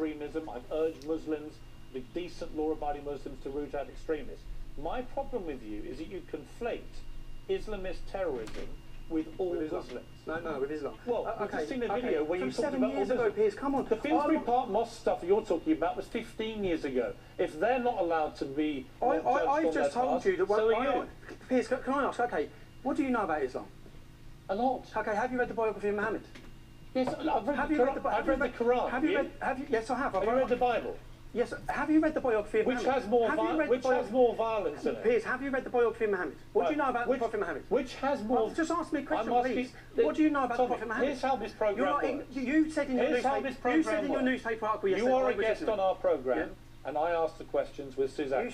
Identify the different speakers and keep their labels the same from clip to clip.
Speaker 1: extremism. I've urged Muslims, the decent law-abiding Muslims, to root out extremists. My problem with you is that you conflate Islamist terrorism with all Muslims.
Speaker 2: No, with Islam.
Speaker 1: Well, I've just seen a video where you talked about all
Speaker 2: years ago, Piers, come on.
Speaker 1: The Finsbury Park Mosque stuff you're talking about was 15 years ago. If they're not allowed to be...
Speaker 2: I've just told you that...
Speaker 1: So are you.
Speaker 2: Piers, can I ask, okay, what do you know about Islam?
Speaker 1: A lot.
Speaker 2: Okay, have you read the biography of Muhammad?
Speaker 1: Yes, I've read the Quran.
Speaker 2: Have you read? Yes, I have.
Speaker 1: Have you read the Bible?
Speaker 2: Yes. Have you read the biography of Muhammad?
Speaker 1: Which has more violence in it?
Speaker 2: Piers, have you read the biography of Muhammad? What do you know about the Prophet Muhammad?
Speaker 1: Which has more...
Speaker 2: Just ask me a question, please. What do you know about the Prophet Muhammad?
Speaker 1: Here's how this programme works.
Speaker 2: You said in your newspaper article yesterday...
Speaker 1: You are a guest on our programme, and I asked the questions with Susanna.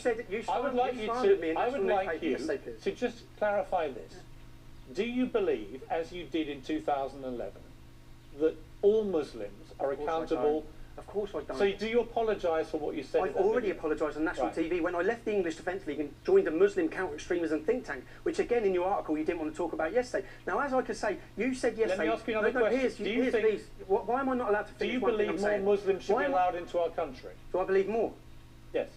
Speaker 1: I would like you to just clarify this. Do you believe, as you did in 2011, that all Muslims are accountable?
Speaker 2: Of course I don't.
Speaker 1: So do you apologise for what you said?
Speaker 2: I've already apologised on national TV when I left the English Defence League and joined a Muslim counter-extremism think tank, which again in your article you didn't want to talk about yesterday. Now, as I could say, you said yesterday...
Speaker 1: Let me ask you another question.
Speaker 2: Please, why am I not allowed to finish one thing I'm saying?
Speaker 1: Do you believe more Muslims should be allowed into our country?
Speaker 2: Do I believe more?
Speaker 1: Yes.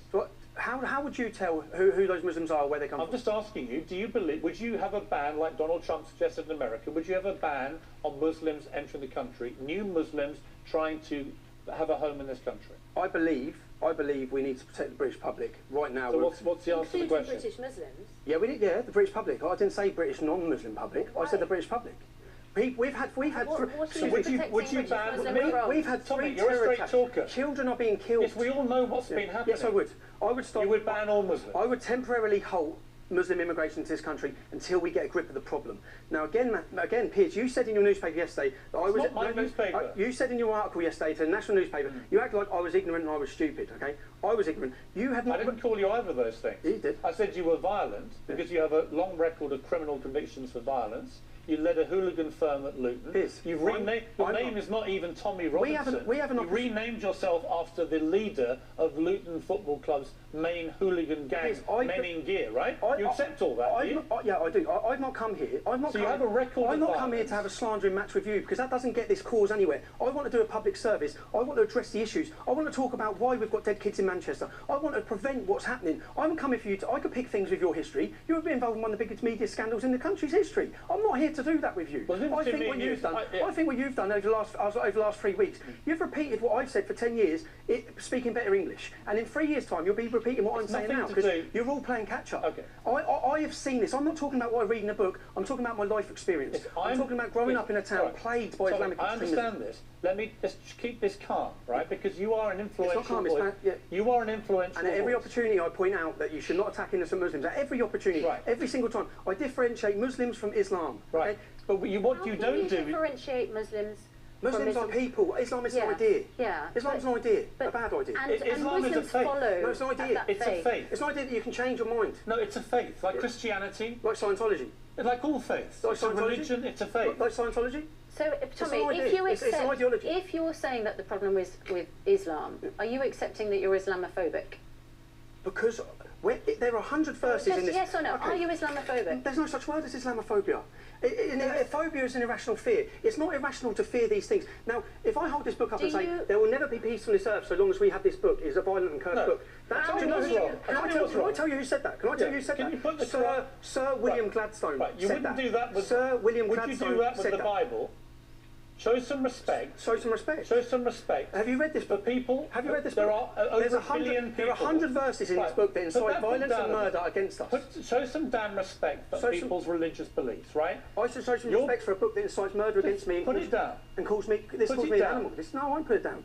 Speaker 2: How would you tell who those Muslims are, where they come from?
Speaker 1: I'm just asking you, do you believe, would you have a ban, like Donald Trump suggested in America, would you have a ban on Muslims entering the country, new Muslims trying to have a home in this country?
Speaker 2: I believe we need to protect the British public right now.
Speaker 1: So what's the answer to the question?
Speaker 3: British Muslims?
Speaker 2: Yeah, the British public. I didn't say British non-Muslim public. I said the British public. We've had
Speaker 1: Tommy, you're a straight talker.
Speaker 2: Children are being killed.
Speaker 1: Yes, we all know what's been happening.
Speaker 2: Yes, I would.
Speaker 1: You would ban all Muslims.
Speaker 2: I would temporarily halt Muslim immigration to this country until we get a grip of the problem. Now, again, Piers, you said in your newspaper yesterday that I was...
Speaker 1: It's not my newspaper.
Speaker 2: You said in your article yesterday to the national newspaper, you act like I was ignorant and I was stupid, okay? I was ignorant. You had not...
Speaker 1: I didn't call you either of those things.
Speaker 2: You did.
Speaker 1: I said you were violent because you have a long record of criminal convictions for violence. You led a hooligan firm at Luton. Your name is not even Tommy Robinson. You renamed yourself after the leader of Luton Football Club's main hooligan gang, Men in Gear, right? You accept all that, do you?
Speaker 2: Yeah, I do. I've not come here.
Speaker 1: You have a record
Speaker 2: I've not come here to have a slandering match with you because that doesn't get this cause anywhere. I want to do a public service. I want to address the issues. I want to talk about why we've got dead kids in Manchester. I want to prevent what's happening. I'm coming for you to... I could pick things with your history. You would be involved in one of the biggest media scandals in the country's history. I'm not here to do that with you. I think what you've done over the last 3 weeks, you've repeated what I've said for 10 years, speaking better English, and in 3 years' time you'll be repeating what I'm saying now because you're all playing catch up.
Speaker 1: Okay.
Speaker 2: I have seen this. I'm not talking about what I read in a book. I'm talking about my life experience. I'm talking about growing up in a town plagued by Islamic extremism.
Speaker 1: I understand this. Let me just keep this calm, right? Because you are an influential...
Speaker 2: It's not calm,
Speaker 1: you are an influential
Speaker 2: And at every opportunity I point out that you should not attack innocent Muslims. At every opportunity, every single time. I differentiate Muslims from Islam.
Speaker 1: Right. Okay? But what you don't do...
Speaker 3: differentiate Muslims
Speaker 2: Muslims are people. Islam is an idea.
Speaker 3: Yeah.
Speaker 2: Islam's an idea. A bad idea.
Speaker 1: Islam is a faith.
Speaker 2: No, it's an idea.
Speaker 1: It's a faith.
Speaker 2: It's an idea that you can change your mind.
Speaker 1: No, it's a faith. Like Christianity.
Speaker 2: Like Scientology.
Speaker 1: Like all faiths. Like it's a religion, it's a faith.
Speaker 2: Like Scientology.
Speaker 3: So, Tommy, if you're saying that the problem is with Islam, are you accepting that you're Islamophobic?
Speaker 2: Because there are 100 verses in this...
Speaker 3: Yes or no? Okay. Are you Islamophobic?
Speaker 2: There's no such word as Islamophobia. Phobia is an irrational fear. It's not irrational to fear these things. Now, if I hold this book up and say, there will never be peace on this earth so long as we have this book, it's a violent and cursed book. That's wrong. Can I tell you who said that? Can I tell you who said that? Sir William Gladstone said that.
Speaker 1: You wouldn't do that with...
Speaker 2: Sir William Gladstone said that.
Speaker 1: Would you do that with the Bible? Show some respect.
Speaker 2: Show some respect.
Speaker 1: Show some respect.
Speaker 2: Have you read this book?
Speaker 1: For people.
Speaker 2: Have you read this book?
Speaker 1: There are over a billion people.
Speaker 2: There are 100 verses in this book that incite violence and murder against us.
Speaker 1: Show some damn respect for people's religious beliefs, right?
Speaker 2: I should show some respect for a book that incites murder against me.
Speaker 1: Put it down.
Speaker 2: And calls me an animal. No, I won't put it down.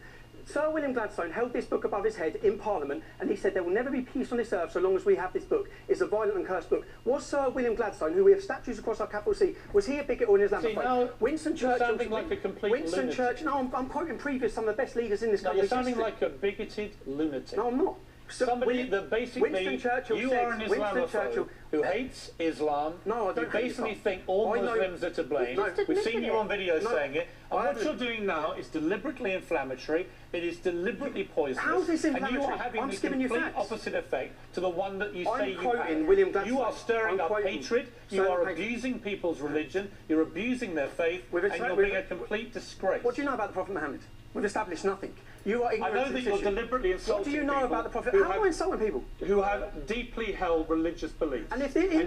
Speaker 2: Sir William Gladstone held this book above his head in Parliament and he said there will never be peace on this earth so long as we have this book. It's a violent and cursed book. Was Sir William Gladstone, who we have statues across our capital C, was he a bigot or an Islamophobe? Winston Churchill...
Speaker 1: You're sounding like a complete lunatic.
Speaker 2: No, I'm quoting some of the best leaders in this country.
Speaker 1: You're sounding like a bigoted lunatic.
Speaker 2: No, I'm not.
Speaker 1: Somebody that basically, you are an Islamophobe who hates Islam.
Speaker 2: No, I don't.
Speaker 1: You basically think all Muslims are to blame. We've seen you on video saying it. And what you're doing now is deliberately inflammatory. It is deliberately poisonous.
Speaker 2: How is this inflammatory?
Speaker 1: And you are having the complete opposite effect to the one that you say you have.
Speaker 2: William Gladstone.
Speaker 1: You are stirring up hatred. You are abusing people's religion. You're abusing their faith. And you're being a complete disgrace.
Speaker 2: What do you know about the Prophet Muhammad? We've established nothing. You are ignorant.
Speaker 1: I know that you're deliberately insulting
Speaker 2: people. What do you know about the Prophet? How am I insulting people?
Speaker 1: Who have deeply held religious beliefs.
Speaker 2: And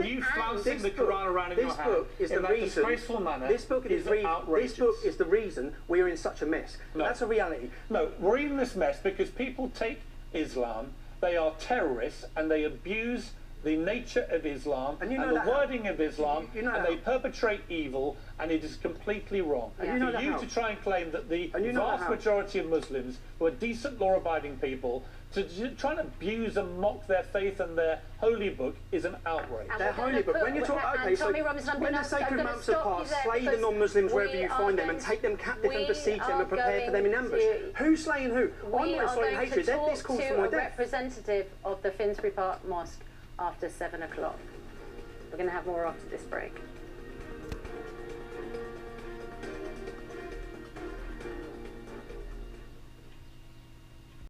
Speaker 1: you flouncing the Quran around in your hand in that disgraceful manner
Speaker 2: is outrageous. This book is the reason we are in such a mess. No. That's a reality.
Speaker 1: No, we're in this mess because people take Islam, they are terrorists, and they abuse the nature of Islam and the wording of Islam, and they perpetrate evil, and it is completely wrong. And for you to try and claim that the vast majority of Muslims who are decent, law-abiding people to try and abuse and mock their faith and their holy book is an outrage.
Speaker 2: Their holy book. When you talk, okay, so when the sacred months are passed, slay the non-Muslims wherever you find them and take them captive and besiege them and prepare for them in ambush. Who's slaying who? I'm not slaying hatred. This calls for my death.
Speaker 3: Representative of the Finsbury Park Mosque after 7 o'clock. We're going to have more after this break.